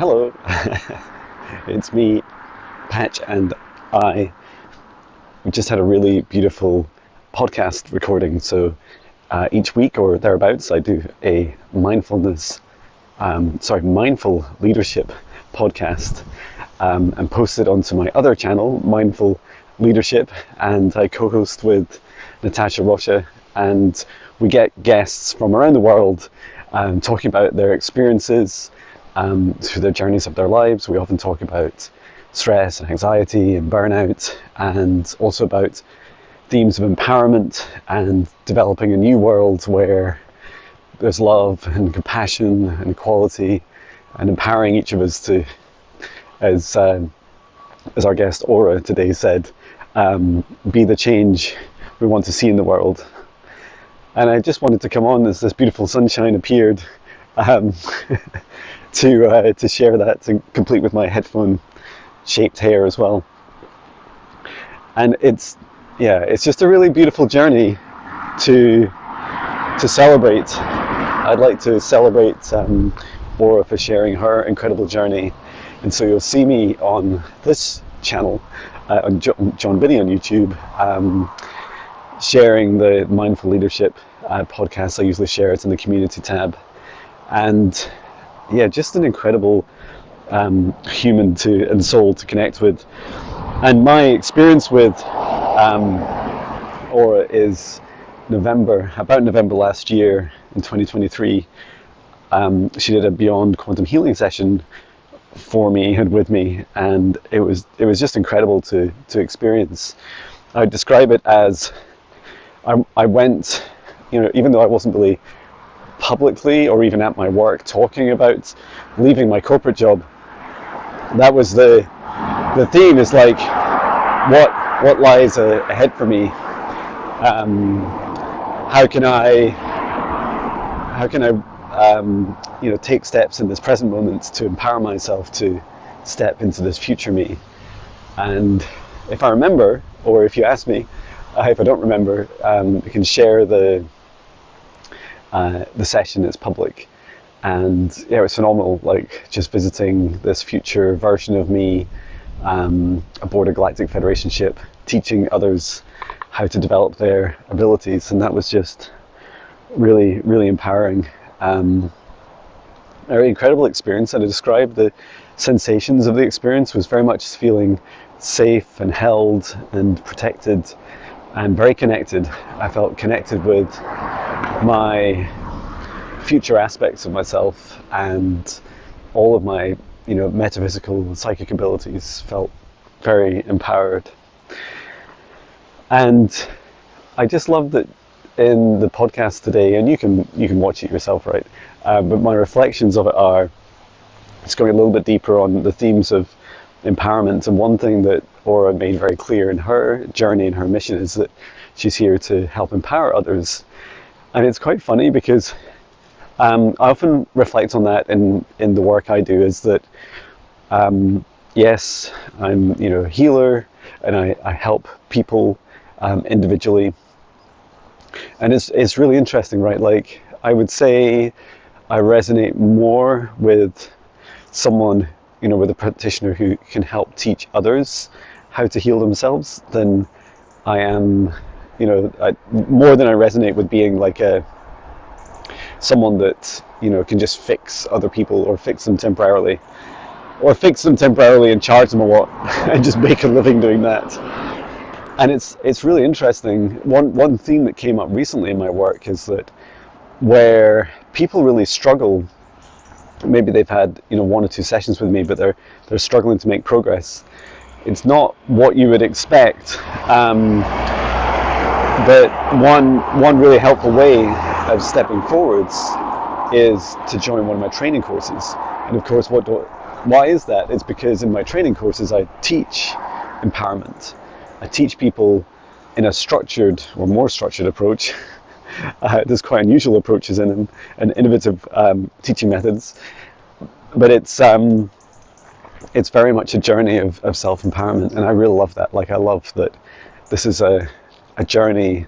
Hello, it's me, Patch, and I. We just had a really beautiful podcast recording. So each week or thereabouts, I do a mindful leadership podcast and post it onto my other channel, Mindful Leadership, and I co-host with Natasha Rocha, and we get guests from around the world talking about their experiences through their journeys of their lives. We often talk about stress and anxiety and burnout, and also about themes of empowerment and developing a new world where there's love and compassion and equality, and empowering each of us to, as our guest Aura today said, be the change we want to see in the world. And I just wanted to come on as this beautiful sunshine appeared to share that, to complete with my headphone shaped hair as well. And it's just a really beautiful journey to celebrate. I'd like to celebrate Aura for sharing her incredible journey, and so you'll see me on this channel, on John Binney on YouTube, sharing the Mindful Leadership podcast. I usually share it in the community tab, and just an incredible human and soul to connect with. And my experience with Aura is about November last year in 2023. She did a Beyond Quantum Healing session for me and with me, and it was just incredible to experience. I would describe it as I went, even though I wasn't really publicly or even at my work talking about leaving my corporate job, that was the theme, is like what lies ahead for me. How can I take steps in this present moment to empower myself to step into this future me? And if I remember, or if you ask me, if I don't remember, you can share the session. It's public, and it was phenomenal. Like, just visiting this future version of me aboard a Galactic Federation ship, teaching others how to develop their abilities, and that was just really, really empowering. A very incredible experience. And I describe the sensations of the experience was very much feeling safe and held and protected and very connected. I felt connected with my future aspects of myself, and all of my metaphysical and psychic abilities felt very empowered. And I just love that in the podcast today, and you can watch it yourself, right? But my reflections of it are just going a little bit deeper on the themes of empowerment. And one thing that Aura made very clear in her journey and her mission is that she's here to help empower others. And it's quite funny because I often reflect on that in the work I do, is that yes, I'm a healer, and I help people individually. And it's really interesting, right? Like, I would say I resonate more with someone, with a practitioner who can help teach others how to heal themselves than I am, more than I resonate with being like someone that, can just fix other people, or fix them temporarily and charge them a lot and just make a living doing that. And it's really interesting. One theme that came up recently in my work is that where people really struggle, maybe they've had one or two sessions with me, but they're struggling to make progress. It's not what you would expect. But one really helpful way of stepping forwards is to join one of my training courses. And of course, why is that? It's because in my training courses I teach empowerment. I teach people in a structured, or more structured approach. There's quite unusual approaches and innovative teaching methods, but it's very much a journey of self-empowerment, and I really love that. Like, I love that this is a journey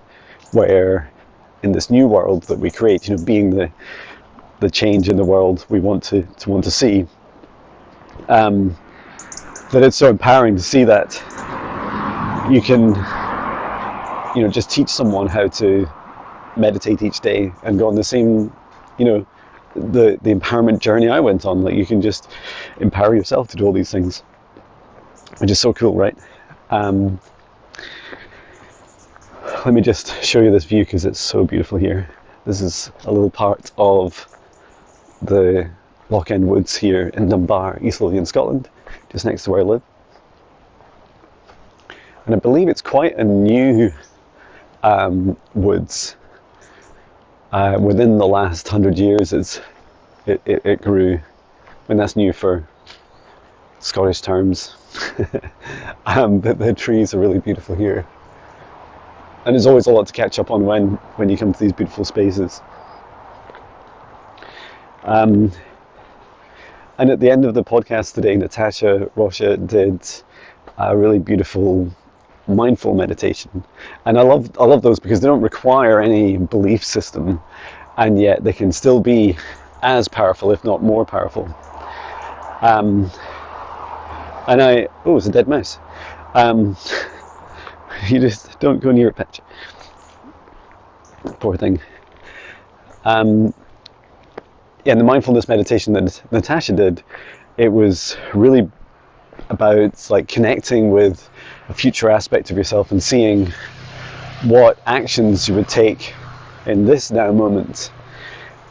where, in this new world that we create, being the change in the world we want to see, that it's so empowering to see that you can, just teach someone how to meditate each day and go on the same, the empowerment journey I went on. Like, you can just empower yourself to do all these things, which is so cool, right? Let me just show you this view because it's so beautiful here. This is a little part of the Loch End Woods here in Dunbar, East Lothian, Scotland, just next to where I live. And I believe it's quite a new woods. Within the last 100 years, it grew. I mean, that's new for Scottish terms. The trees are really beautiful here. And there's always a lot to catch up on when you come to these beautiful spaces. And at the end of the podcast today, Natasha Rocha did a really beautiful mindful meditation. And I love those because they don't require any belief system, and yet they can still be as powerful, if not more powerful. It's a dead mouse. You just don't go near it, Patch. Poor thing. The mindfulness meditation that Natasha did, it was really about like connecting with a future aspect of yourself and seeing what actions you would take in this now moment,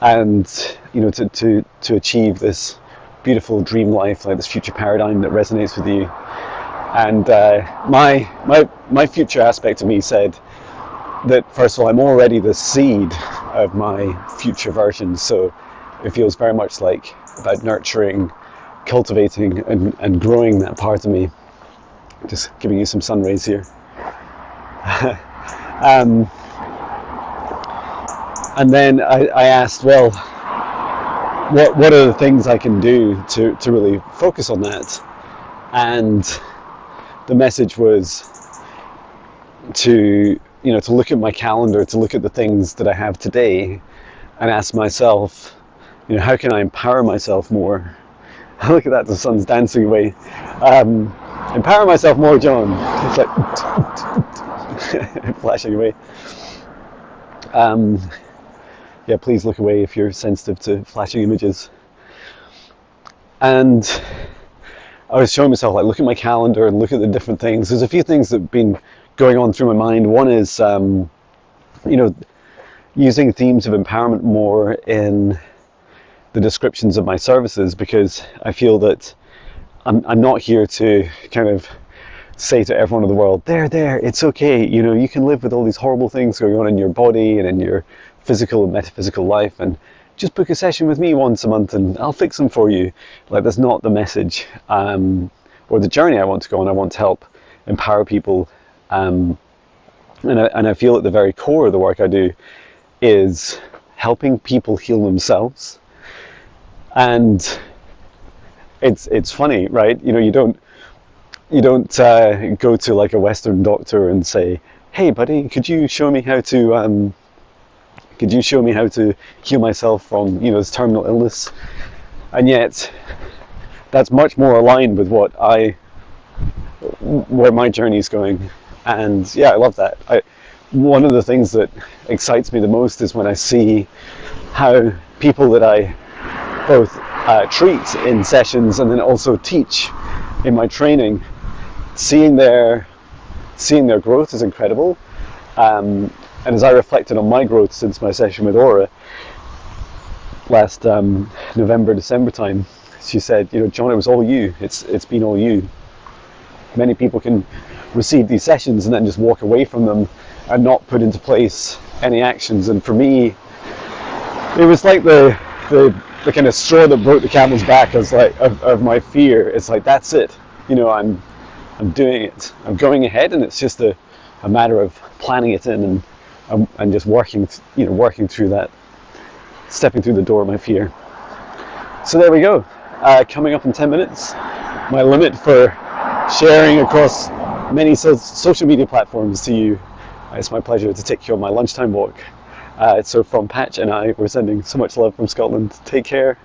and to achieve this beautiful dream life, like this future paradigm that resonates with you. And my future aspect of me said that, first of all, I'm already the seed of my future version, so it feels very much like about nurturing, cultivating and growing that part of me. Just giving you some sun rays here. And then I asked, well, what are the things I can do to really focus on that? And the message was to look at my calendar, to look at the things that I have today and ask myself, how can I empower myself more? Look at that, the sun's dancing away. Empower myself more, John. It's like flashing away. Please look away if you're sensitive to flashing images. And I was showing myself, like, look at my calendar and look at the different things. There's a few things that have been going on through my mind. One is, using themes of empowerment more in the descriptions of my services, because I feel that I'm not here to kind of say to everyone in the world, there, it's okay, you can live with all these horrible things going on in your body and in your physical and metaphysical life, and just book a session with me once a month and I'll fix them for you. Like, that's not the message or the journey I want to go on. I want to help empower people, and I feel at the very core of the work I do is helping people heal themselves. And it's funny, right? You don't go to like a Western doctor and say, hey buddy, could you show me how to heal myself from this terminal illness? And yet that's much more aligned with where my journey is going. And I love that. One of the things that excites me the most is when I see how people that I both treat in sessions and then also teach in my training, seeing their growth is incredible. And as I reflected on my growth since my session with Aura last November, December time, she said, John, it was all you. It's been all you. Many people can receive these sessions and then just walk away from them and not put into place any actions. And for me, it was like the kind of straw that broke the camel's back of my fear. It's like, that's it. I'm doing it. I'm going ahead, and it's just a matter of planning it in and just working through that, stepping through the door of my fear. So there we go. Coming up in 10 minutes, my limit for sharing across many social media platforms to you. It's my pleasure to take you on my lunchtime walk. So from Patch and I, we're sending so much love from Scotland. Take care.